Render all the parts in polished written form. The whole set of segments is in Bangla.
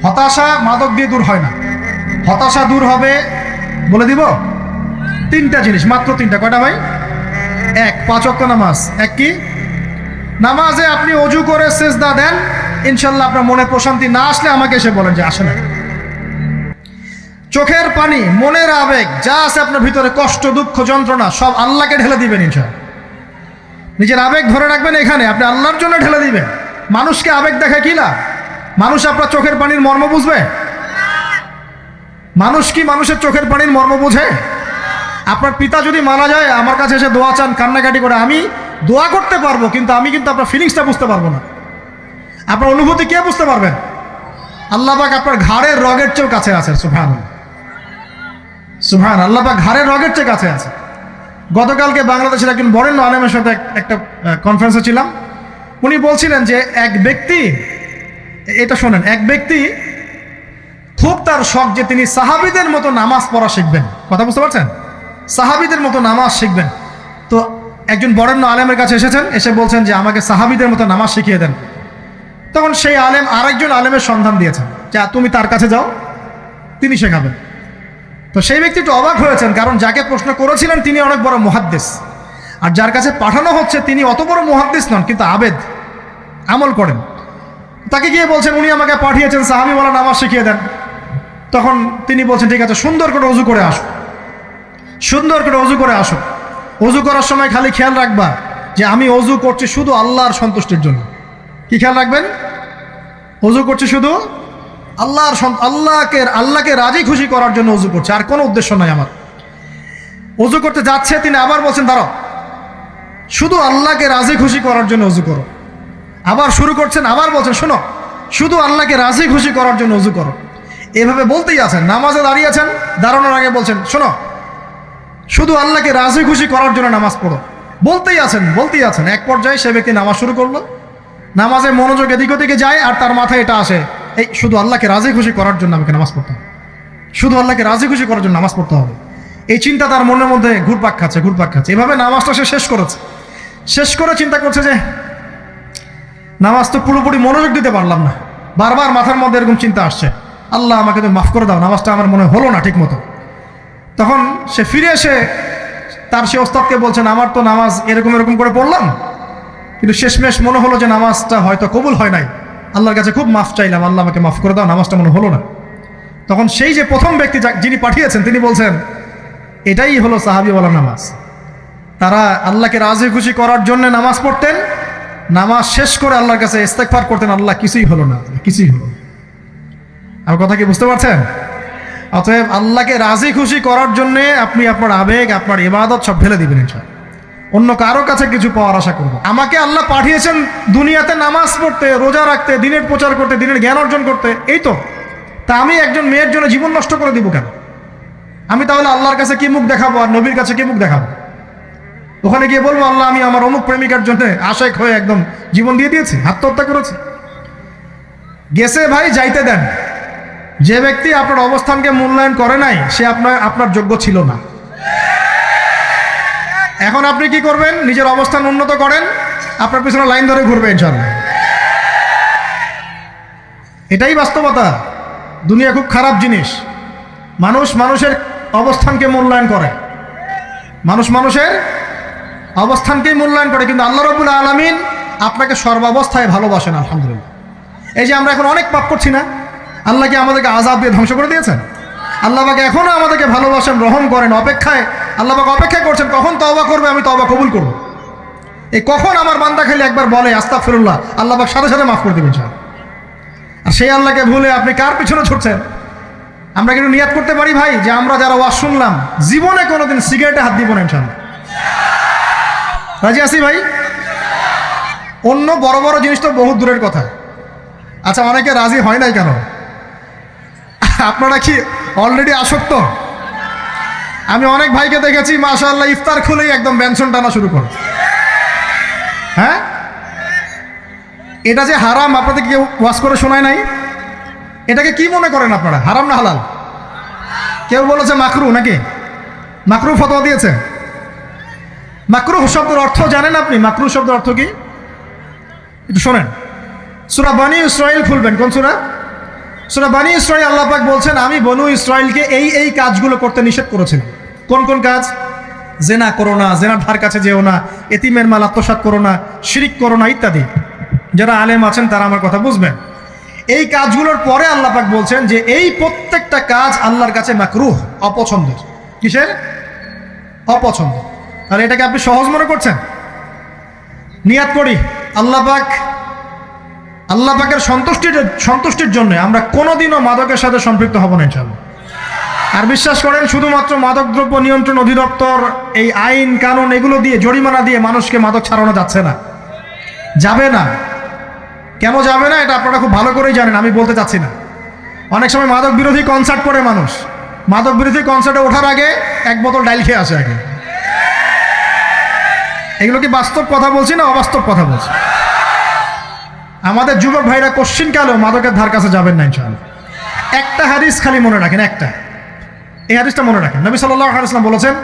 হতাশা মাদক দিয়ে দূর হয় না। হতাশা দূর হবে, বলে দিব, তিনটা জিনিস, মাত্র তিনটা। কয়টা ভাই? এক, 5 ওয়াক্ত নামাজ। এক কি? নামাজে আপনি অজু করে সেজদা দেন, ইনশাল্লাহ আপনার মনে প্রশান্তি না আসলে আমাকে এসে বলেন যে আসে না। চোখের পানি, মনের আবেগ যা আছে আপনার ভিতরে, কষ্ট, দুঃখ, যন্ত্রণা, সব আল্লাহকে ঢেলে দিবেন ইনশাল্লাহ। নিজের আবেগ ধরে রাখবেন এখানে, আপনি আল্লাহর জন্য ঢেলে দিবেন। মানুষকে আবেগ দেখা কি লাভ? মানুষ আপনার চোখের পানির মর্ম বুঝবে? মানুষ কি মানুষের চোখের পানির মর্ম বোঝে? আপনার পিতা যদি মারা যায়, আমার কাছে এসে দোয়া চান কান্নাকাটি করে, আমি দোয়া করতে পারবো, কিন্তু আমি কিন্তু আপনার ফিলিংসটা বুঝতে পারবো না। আপনার অনুভূতি কে বুঝতে পারবেন? আল্লাহ পাক আপনার ঘাড়ের রগের চেয়েও কাছে আছে। সুবহানাল্লাহ, সুবহান আল্লাহ পাক ঘাড়ের রগের চেয়ে কাছে আছে। গতকালকে বাংলাদেশের একজন বরেণ্য আলেমের সাথে একটা কনফারেন্সে ছিলাম। উনি বলছিলেন যে এক ব্যক্তি, এটা শোনেন, এক ব্যক্তি খুব তার শখ যে তিনি সাহাবীদের মতো নামাজ পড়া শিখবেন। কথা বুঝতে পারছেন? সাহাবীদের মতো নামাজ শিখবেন। তো একজন বরেণ্য আলেমের কাছে এসেছেন, এসে বলছেন যে আমাকে সাহাবীদের মতো নামাজ শিখিয়ে দেন। তখন সেই আলেম আরেকজন আলেমের সন্ধান দিয়েছেন যে তুমি তার কাছে যাও, তিনি শেখাবেন। তো সেই ব্যক্তি একটু অবাক হয়েছেন, কারণ যাকে প্রশ্ন করেছিলেন তিনি অনেক বড় মুহাদ্দিস, আর যার কাছে পাঠানো হচ্ছে তিনি অত বড় মুহাদ্দিস নন, কিন্তু আবেদ, আমল করেন। তাকে গিয়ে বলছেন উনি আমাকে পাঠিয়েছেন সাহাবীওয়ালা নামাজ শিখিয়ে দেন। তখন তিনি বলছেন ঠিক আছে, সুন্দর করে অজু করে আসো, সুন্দর করে অজু করে আসো। অজু করার সময় খালি খেয়াল রাখবা যে আমি অজু করছি শুধু আল্লাহর সন্তুষ্টির জন্য। কি খেয়াল রাখবেন? অজু করছি শুধু আল্লাহকে রাজি খুশি করার জন্য অজু করছে, আর কোনো উদ্দেশ্য নাই আমার। অজু করতে যাচ্ছে, তিনি আবার বলছেন দাঁড়াও, শুধু আল্লাহকে রাজি খুশি করার জন্য অজু করো। আবার শুরু করছেন, আবার বলছেন শোনো, শুধু আল্লাহকে রাজি খুশি করার জন্য অজু করো। এভাবে বলতেই আছেন। নামাজে দাঁড়িয়েছেন, দাঁড়ানোর আগে বলছেন শোনো, শুধু আল্লাহকে রাজি খুশি করার জন্য নামাজ পড়ো। বলতেই আছেন। এক পর্যায়ে সে ব্যক্তি নামাজ শুরু করলো। নামাজে মনোযোগ এদিক ওদিকে যায়, আর তার মাথায় এটা আসে, এই শুধু আল্লাহকে রাজি খুশি করার জন্য আমাকে নামাজ পড়তে হবে, শুধু আল্লাহকে রাজি খুশি করার জন্য নামাজ পড়তে হবে। এই চিন্তা তার মনের মধ্যে ঘুরপাক খাচ্ছে। এভাবে নামাজটা সে শেষ করেছে। শেষ করে চিন্তা করছে যে নামাজ তো পুরোপুরি মনোযোগ দিতে পারলাম না। বারবার মাথার মধ্যে এরকম চিন্তা আসছে, আল্লাহ আমাকে তো মাফ করে দাও, নামাজটা আমার মনে হলো না ঠিক মতো। তখন সে ফিরে এসে তার সে ওস্তাদকে বলছেন আমার তো নামাজ এরকম করে পড়লাম, কিন্তু শেষমেশ মনে হলো যে নামাজটা হয়তো কবুল হয় নাই। আল্লাহর কাছে খুব মাফ চাইলাম, আল্লাহ আমাকে মাফ করে দাও, নামাজটা মনে হলো না। তখন সেই যে প্রথম ব্যক্তি যিনি পাঠিয়েছেন তিনি বলছেন এটাই হলো সাহাবীওয়ালা নামাজ। তারা আল্লাহকে রাজি খুশি করার জন্য নামাজ পড়তেন, নামাজ শেষ করে আল্লাহর কাছে ইস্তেগফার করতেন, আল্লাহ কিছুই হলো না, কিছুই হলো না। আমার কথা কি বুঝতে পারছেন? অতএব আল্লাহকে রাজি খুশি করার জন্যে আপনি আপনার আবেগ, আপনার ইবাদত সব ফেলে দিবেন ইনশাআল্লাহ। অন্য কারো কাছে কিছু পাওয়ার আশা করব। আমাকে আল্লাহ পাঠিয়েছেন দুনিয়াতে নামাজ পড়তে, রোজা রাখতে, দিনের প্রচার করতে, দিনের জ্ঞান অর্জন করতে, এই তো। তা আমি একজন মেয়ের জন্য জীবন নষ্ট করে দিব কেন? আমি তাহলে আল্লাহর কাছে কি মুখ দেখাবো, আর নবীর কাছে কি মুখ দেখাবো? ওখানে গিয়ে বলবো আল্লাহ আমি আমার অমুক প্রেমিকার জন্য আশেক হয়ে একদম জীবন দিয়ে দিয়েছি, আত্মহত্যা করেছি। গেছে ভাই, যাইতে দেন। যে ব্যক্তি আপনার অবস্থানকে মূল্যায়ন করে নাই সে আপনার যোগ্য ছিল না। এখন আপনি কি করবেন? নিজের অবস্থান উন্নত করেন, আপনার পিছনে লাইন ধরে ঘুরবে ইনশাআল্লাহ। এটাই বাস্তবতা। দুনিয়া খুব খারাপ জিনিস। মানুষের অবস্থানকে মূল্যায়ন করে, মানুষের অবস্থানকেই মূল্যায়ন করে, কিন্তু আল্লাহ রাব্বুল আলামিন আপনাকে সর্বাবস্থায় ভালোবাসেন। আলহামদুলিল্লাহ। এই যে আমরা এখন অনেক পাপ করছি না, আল্লাহ কি আমাদেরকে আযাব দিয়ে ধ্বংস করে দিয়েছেন? আল্লাহ পাক এখনো আমাদেরকে ভালোবাসেন, রহম করেন, আল্লাহ পাক অপেক্ষা করছেন কখন তওবা করবে, আমি তওবা কবুল করব। এই কখন আমার বান্দা খালি একবার বলে আস্তাগফিরুল্লাহ, আল্লাহ পাক সাথে সাথে মাফ করে দেবেন ইনশাআল্লাহ। আর সেই আল্লাহকে ভুলে আপনি কার পিছনে ছুটছেন? আমরা কিন্তু নিয়াত করতে পারি ভাই যে আমরা যারা ওয়াজ শুনলাম জীবনে কোনোদিন সিগারেটে হাত দিব না ইনশাআল্লাহ। রাজি আছি ভাই? অন্য বড় বড় জিনিস তো বহুত দূরের কথা। আচ্ছা, অনেকে রাজি হয় নাই কেন? আপনারা কি অলরেডি আসক্ত? আমি অনেক ভাইকে দেখেছি মাশাআল্লাহ ইফতার খুলেই একদম বেনসন টানা শুরু করে। হ্যাঁ, এটা যে হারাম আপনাদের কেউ ওয়াজ করে শোনায় নাই? এটাকে কি মনে করেন আপনারা, হারাম না হালাল? কেউ বলেছে মাকরু, নাকি মাকরু ফতোয়া দিয়েছে? মাকরুহ শব্দের অর্থ জানেন আপনি? মাকরুহ শব্দের অর্থ কি একটু শোনেন। সূরা বনী ইসরাঈল খুলবেন। কোন সূরা? সূরা বনী ইসরাঈল আল্লাহ পাক বলছেন, আমি বনু ইসরাইলকে এই কাজগুলো করতে নিষেধ করেছিলাম। কোন কোন কাজ? জেনা করো না, জেনার ধার কাছে যেও না, এতিমের মাল আত্মসাৎ করো না, শিরিক করো না ইত্যাদি। যারা আলেম আছেন তারা আমার কথা বুঝবেন। এই কাজগুলোর পরে আল্লাহ পাক বলছেন যে এই প্রত্যেকটা কাজ আল্লাহর কাছে মাকরুহ, অপছন্দের। কিসের? অপছন্দ। আর এটাকে আপনি সহজ মনে করছেন? নিয়াত করি আল্লাহ পাকের সন্তুষ্টির জন্য আমরা কোনোদিনও মাদকের সাথে সম্পৃক্ত হব না ইনশাআল্লাহ। আর বিশ্বাস করেন, শুধুমাত্র মাদকদ্রব্য নিয়ন্ত্রণ অধিদপ্তর এই আইন কানুন এগুলো দিয়ে, জরিমানা দিয়ে মানুষকে মাদক ছাড়ানো যাচ্ছে না, যাবে না। কেন যাবে না এটা আপনারা খুব ভালো করেই জানেন, আমি বলতে চাচ্ছি না। অনেক সময় মাদক বিরোধী কনসার্ট করে মানুষ, মাদক বিরোধী কনসার্টে ওঠার আগে এক বোতল ডাইল খেয়ে আসে আগে। এগুলো কি বাস্তব কথা বলছি না অবাস্তব কথা বলছি? আমাদের যুবক ভাইরা কোশ্চিনকালেও মাদকের ধার কাছে যাবেন না ইনশাআল্লাহ। একটা হাদিস খালি মনে রাখেন, এই হাদিসটা মনে রাখেন। নবী সাল্লাল্লাহু আলাইহি ওয়াসাল্লাম বলেছেন,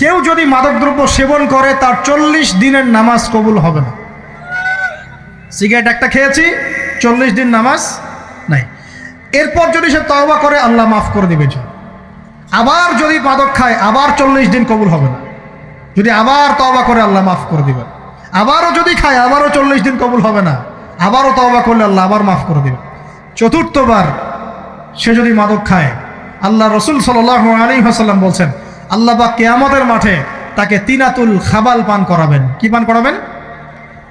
কেউ যদি মাদকদ্রব্য সেবন করে তার 40 দিনের নামাজ কবুল হবে না। সিগারেট একটা খেয়েছি, 40 দিন নামাজ নাই। এরপর যদি সে তওবা করে আল্লাহ মাফ করে দিবে। আবার যদি মাদক খায় আবার 40 দিন কবুল হবে না। যদি আবার তওবা করে আল্লাহ মাফ করে দিবেন। আবারও যদি খায় আবারও 40 দিন কবুল হবে না। আবারও তওবা করলে আল্লাহ আবার মাফ করে দিবেন। চতুর্থবার সে যদি মাদক খায়, আল্লাহ রসুল সাল্লাল্লাহু আলাইহি ওয়াসাল্লাম বলছেন, আল্লাহ পাক কিয়ামতের মাঠে তাকে তিনাতুল খাবাল পান করাবেন। কি পান করাবেন?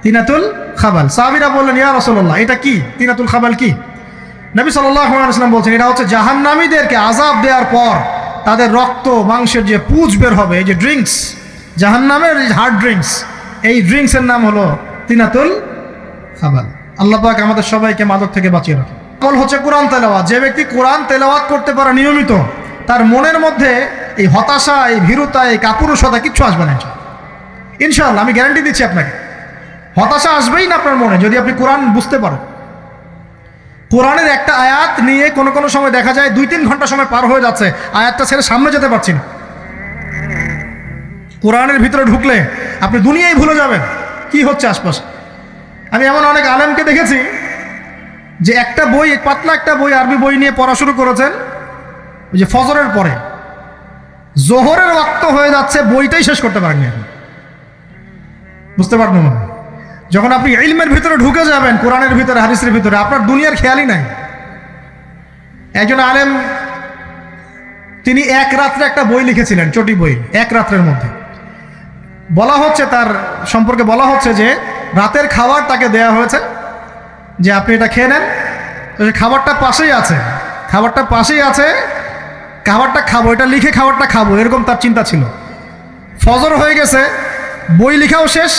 তিনাতুল খাবাল। সাহাবীরা বললেন, ইয়া রাসূলুল্লাহ, এটা কি তিনাতুল খাবাল? কি? নবী সাল্লাল্লাহু আলাইহি ওয়াসাল্লাম বলছেন, এটা হচ্ছে জাহান্নামীদেরকে আযাব দেওয়ার পর তাদের রক্ত মাংসের যে পুঁজ বের হবে, এই যে ড্রিঙ্কস, জাহান্নামের হার্ড ড্রিঙ্কস, এই ড্রিঙ্কসের নাম হলো তিনাতুল খাবাল। আল্লাহ পাক আমাদের সবাইকে মাদক থেকে বাঁচিয়ে রাখেন। আমল হচ্ছে কোরআন তেলাওয়াত। যে ব্যক্তি কোরআন তেলাওয়াত করতে পারে নিয়মিত, তার মনের মধ্যে এই হতাশা, এই ভীরুতা, এই কাপুরুষতা কিচ্ছু আসবে না ইনশাআল্লাহ। আমি গ্যারান্টি দিচ্ছি আপনাকে, হতাশা আসবেই না আপনার মনে যদি আপনি কোরআন বুঝতে পারেন। কোরআনের একটা আয়াত নিয়ে কোনো সময় দেখা যায় 2-3 ঘন্টা সময় পার হয়ে যাচ্ছে, আয়াতটা ছেড়ে সামনে যেতে পারছি না। কোরআনের ভিতরে ঢুকলে আপনি দুনিয়ায় ভুলে যাবেন কি হচ্ছে আশপাশে। আমি এমন অনেক আলেমকে দেখেছি যে একটা বই, পাতলা একটা বই, আরবি বই নিয়ে পড়া শুরু করেছেন, ওই যে ফজরের পরে জোহরের ওয়াক্ত হয়ে যাচ্ছে, বইটাই শেষ করতে পারেননি। বুঝতে পারবেন না? যখন আপনি ইলমের ভিতরে ঢুকে যাবেন, কোরআনের ভিতরে, হাদিসের ভিতরে, আপনার দুনিয়ার খেয়ালই নাই। একজন আলেম, তিনি এক রাত্রে একটা বই লিখেছিলেন, চটি বই, এক রাত্রের মধ্যে। বলা হচ্ছে, তার সম্পর্কে বলা হচ্ছে যে রাতের খাবার তাকে দেয়া হয়েছে যে আপনি এটা খেয়ে নেন। তো খাবারটা পাশেই আছে, খাবারটা খাবো, এটা লিখে খাবারটা খাবো, এরকম তার চিন্তা ছিল। ফজর হয়ে গেছে, বই লিখাও শেষ,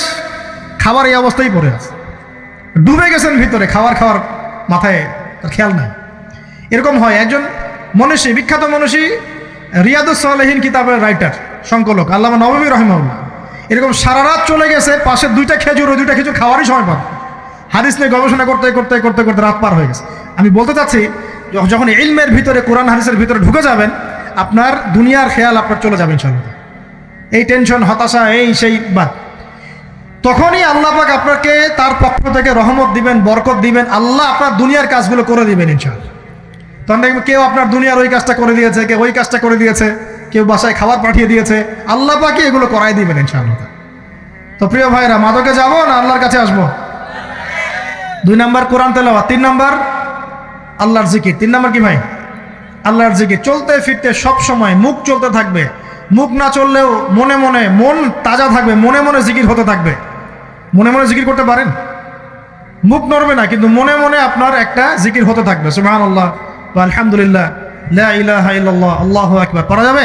খাবার এই অবস্থায় পড়ে আছে, ডুবে গেছেন ভিতরে, খাওয়ার মাথায় তার খেয়াল নাই। এরকম হয়। একজন মনীষী, বিখ্যাত মনীষী, রিয়াদুস সালেহীন কিতাবের রাইটার, সংকলক আল্লামা নববী রাহিমাহুল্লাহ, এরকম সারা রাত চলে গেছে, পাশে 2টা খেজুর, ওই 2টা খেজুর খাওয়ারই সময় পাবে। হাদিস নিয়ে গবেষণা করতে রাত পার হয়ে গেছে। আমি বলতে চাচ্ছি, যখন ইলমের ভিতরে, কোরআন হাদিসের ভিতরে ঢুকে যাবেন, আপনার দুনিয়ার খেয়াল আপনার চলে যাবে ইনশাআল্লাহ। এই টেনশন, হতাশা, এই সেই বাদ, তখনই আল্লাহ পাক আপনাকে তার পক্ষ থেকে রহমত দিবেন, বরকত দিবেন, আল্লাহ আপনার দুনিয়ার কাজগুলো করে দিবেন ইনশাআল্লাহ। তখন দেখবেন কেউ আপনার দুনিয়ার ওই কাজটা করে দিয়েছে, কেউ ওই কাজটা করে দিয়েছে, কেউ বাসায় খাবার পাঠিয়ে দিয়েছে, আল্লাহ পাকই এগুলো করাই দিবেন ইনশাআল্লাহ। তো প্রিয় ভাইরা, মাদকে যাব না আল্লাহর কাছে আসবো? 2 নাম্বার কোরআন তেলাওয়াত, 3 নাম্বার আল্লাহর জিকির। 3 নাম্বার কি ভাই? আল্লাহর জিকির। চলতে ফিরতে সব সময় মুখ চলতে থাকবে, মুখ না চললেও মনে মনে মন তাজা থাকবে, মনে মনে জিকির হতে থাকবে। মনে মনে জিকির করতে পারেন? মুখ নড়বে না, কিন্তু মনে মনে আপনার একটা জিকির হতে থাকবে, সুবহানাল্লাহ ওয়া আলহামদুলিল্লাহ, লা ইলাহা ইল্লাল্লাহ, আল্লাহু আকবার। পারা যাবে?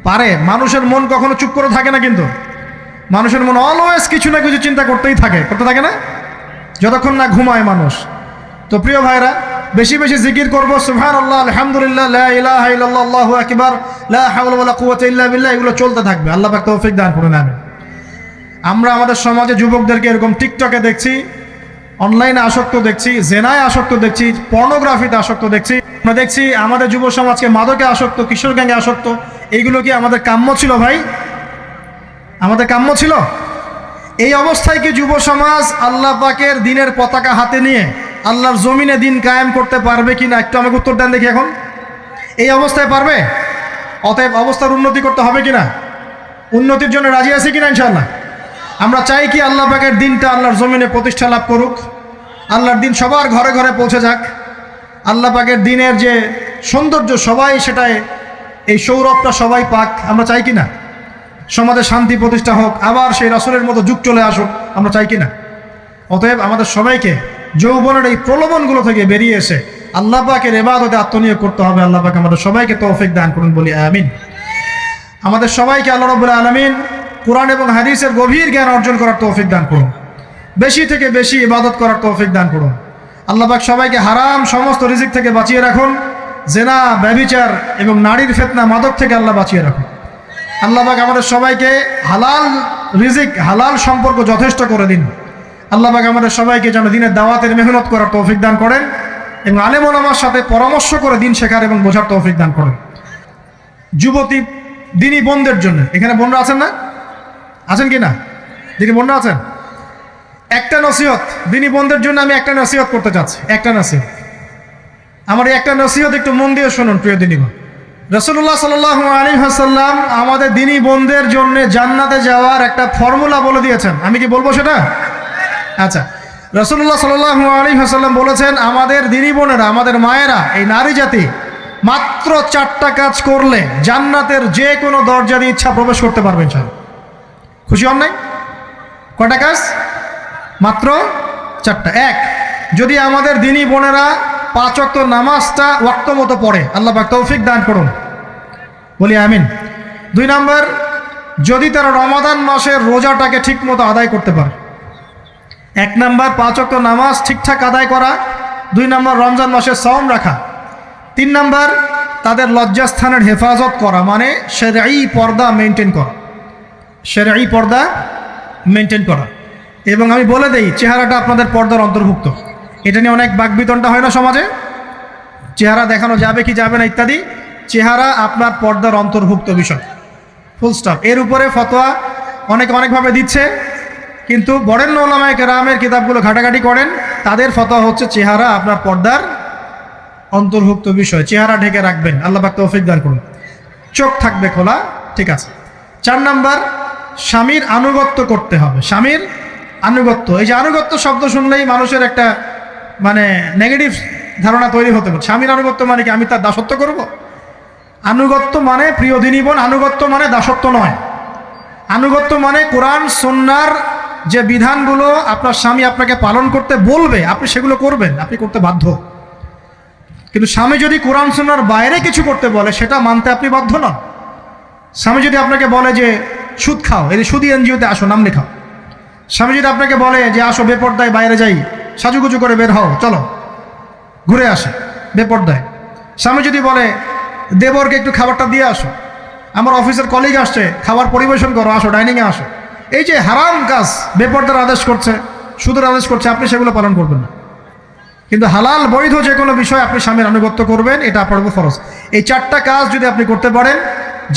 পারে। মানুষের মন কখনো চুপ করে থাকে না, কিন্তু মানুষের মন অলওয়েজ কিছু না কিছু চিন্তা করতে থাকে না, যতক্ষণ না ঘুমায় মানুষ। তো প্রিয় ভাইরা, বেশি বেশি জিকির করবো, সুবহানাল্লাহ, আলহামদুলিল্লাহ, লা ইলাহা ইল্লাল্লাহ, আল্লাহু আকবার, লা হাওলা ওয়ালা কুওয়াতা ইল্লা বিল্লাহ, এগুলো চলতে থাকবে। আল্লাহ পাক তৌফিক দান করুন, আমিন। আমরা আমাদের সমাজে যুবকদেরকে এরকম টিকটকে দেখছি, অনলাইনে আসক্ত দেখছি, জেনায় আসক্ত দেখছি, পর্নোগ্রাফিতে আসক্ত দেখছি। আমরা দেখছি আমাদের যুব সমাজকে মাদকে আসক্ত, কিশোর গ্যাংয়ে আসক্ত। এইগুলো কি আমাদের কাম্য ছিল ভাই? আমাদের কাম্য ছিল? এই অবস্থায় কি যুব সমাজ আল্লাহ পাকের দ্বীনের পতাকা হাতে নিয়ে আল্লাহর জমিনে দিন কায়েম করতে পারবে কিনা একটু আমাকে উত্তর দেন দেখি। এখন এই অবস্থায় পারবে? অতএব অবস্থার উন্নতি করতে হবে কিনা? উন্নতির জন্য রাজি আছি কিনা ইনশাআল্লাহ? আমরা চাই কি আল্লাহ পাকের দিনটা আল্লাহর জমিনে প্রতিষ্ঠা লাভ করুক, আল্লাহর দিন সবার ঘরে ঘরে পৌঁছে যাক, আল্লাহ পাকের দিনের যে সৌন্দর্য সবাই সেটাই, এই সৌরভটা সবাই পাক, আমরা চাই কিনা? সমাজে শান্তি প্রতিষ্ঠা হোক, আবার সেই রাসূলের মতো যুগ চলে আসুক, আমরা চাই কিনা? অতএব আমাদের সবাইকে যৌবনের এই প্রলোভনগুলো থেকে বেরিয়ে এসে আল্লাহ পাকের ইবাদতে আত্মনিয়োগ করতে হবে। আল্লাহ পাক আমাদের সবাইকে তৌফিক দান করুন, বলি আমিন। আমাদের সবাইকে আল্লাহ রাব্বুল আলামিন কুরআন এবং হাদিসের গভীর জ্ঞান অর্জন করার তৌফিক দান করুন, বেশি থেকে বেশি ইবাদত করার তৌফিক দান করুন। আল্লাহ পাক সবাইকে হারাম সমস্ত রিজিক থেকে বাঁচিয়ে রাখুন, জেনা, ব্যভিচার এবং নারীর ফিতনা, মাদক থেকে আল্লাহ বাঁচিয়ে রাখুন। আল্লাহ পাক আমাদের সবাইকে হালাল রিজিক, হালাল সম্পর্ক যথেষ্ট করে দিন। আল্লাহ পাক আমাদের সবাইকে যেন দিনের দাওয়াতের মেহনত করার তৌফিক দান করেন এবং আলেম ওলামার সাথে পরামর্শ করে দিন শেখার এবং বোঝার তৌফিক দান করেন। যুবতী দিনী বোনদের জন্য, এখানে বোনরা আছেন না? আছেন কি না? দিনী বোনরা আছেন? একটা নসিহত দিনী বোনদের জন্য আমি একটা নসিহত করতে চাচ্ছি, একটা নসিহত। আমার এই একটা নসিহত একটু মন দিয়ে শুনুন প্রিয় দিনী বোন। রাসূলুল্লাহ সাল্লাল্লাহু আলাইহি ওয়াসাল্লাম আমাদের দিনী বোনদের জন্য জান্নাতে যাওয়ার একটা ফর্মুলা বলে দিয়েছেন। আমি কি বলবো সেটা? আচ্ছা, রাসূলুল্লাহ সাল্লাল্লাহু আলাইহি ওয়াসাল্লাম বলেছেন আমাদের দিনী বোনেরা, আমাদের মায়েরা, এই নারী জাতি মাত্র 4টা কাজ করলে জান্নাতের যে কোনো দরজা দিয়ে ইচ্ছা প্রবেশ করতে পারবে ইনশাআল্লাহ। খুশি হন নাই? কয়টা কাজ? মাত্র 4টা। এক, যদি আমাদের দিনী বোনেরা 5 ওয়াক্ত নামাজটা ওয়াক্ত মতো পড়ে, আল্লাহ পাক তৌফিক দান করুন, বলি আমিন। 2 নাম্বার, যদি তারা রমাদান মাসের রোজাটাকে ঠিক মতো আদায় করতে পারে। 1 নাম্বার 5 ওয়াক্ত নামাজ ঠিকঠাক আদায় করা, 2 নাম্বার রমজান মাসের সওম রাখা, 3 নাম্বার তাদের লজ্জাস্থানের হেফাজত করা, মানে শরঈ পর্দা মেনটেন করা, শরঈ পর্দা মেনটেন করা। এবং আমি বলে দেই, চেহারাটা আপনাদের পর্দার অন্তর্ভুক্ত। এটা নিয়ে অনেক বাকবিতণ্ডা হয় না সমাজে, চেহারা দেখানো যাবে কি যাবে না ইত্যাদি। চেহারা আপনার পর্দার অন্তর্ভুক্ত বিষয়, ফুল স্টপ। এর উপরে ফতোয়া অনেকে অনেকভাবে দিচ্ছে, কিন্তু বরেণ্য উলামায়ে কেরামের কিতাবগুলো ঘাটাঘাটি করেন, তাদের ফতোয়া হচ্ছে চেহারা আপনার পর্দার অন্তর্ভুক্ত বিষয়, চেহারা ঢেকে রাখবেন, আল্লাহ পাক তৌফিক দান করুন। চোখ থাকবে খোলা, ঠিক আছে। 4 নাম্বার, স্বামীর আনুগত্য করতে হবে। স্বামীর আনুগত্য, এই যে আনুগত্য শব্দ শুনলেই মানুষের একটা মানে নেগেটিভ ধারণা তৈরি হতে পারে। স্বামীর আনুগত্য মানে কি আমি তার দাসত্ব করব? আনুগত্য মানে, প্রিয় দিনী বোন, আনুগত্য মানে দাসত্ব নয়। আনুগত্য মানে কোরআন সুন্নাহর যে বিধানগুলো আপনার স্বামী আপনাকে পালন করতে বলবে, আপনি সেগুলো করবেন, আপনি করতে বাধ্য। কিন্তু স্বামী যদি কোরআন সুন্নাহর বাইরে কিছু করতে বলে, সেটা মানতে আপনি বাধ্য নন। স্বামী যদি আপনাকে বলে যে সুদ খাও, এই সুদি এনজিওতে আসো, নাম লেখাও। স্বামী যদি আপনাকে বলে যে আসো বেপর্দায় বাইরে যাই, সাজুগুজু করে বের হও, চলো ঘুরে আসে বেপর্দায়। স্বামী যদি বলে দেবরকে একটু খাবারটা দিয়ে আসো, আমার অফিসের কলিগ আসছে, খাবার পরিবেশন করো, আসো ডাইনিংয়ে আসো। এই যে হারাম কাজ, বেপর্দার আদেশ করছে, সুদের আদেশ করছে, আপনি সেগুলো পালন করবেন না। কিন্তু হালাল বৈধ যে কোনো বিষয় আপনি স্বামীর আনুগত্য করবেন, এটা আপনার উপর ফরজ। এই 4টা কাজ যদি আপনি করতে পারেন,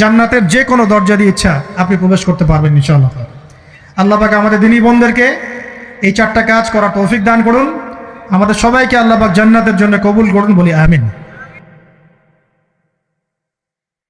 জান্নাতের যে কোনো দরজা দিয়ে ইচ্ছা আপনি প্রবেশ করতে পারবেন ইনশাআল্লাহ। আল্লাহ পাক আমাদের দিনী বোনদেরকে এই 4টা কাজ করার তৌফিক দান করুন। আমাদের সবাইকে আল্লাহ পাক জান্নাতের জন্য কবুল করুন, বলি আমিন।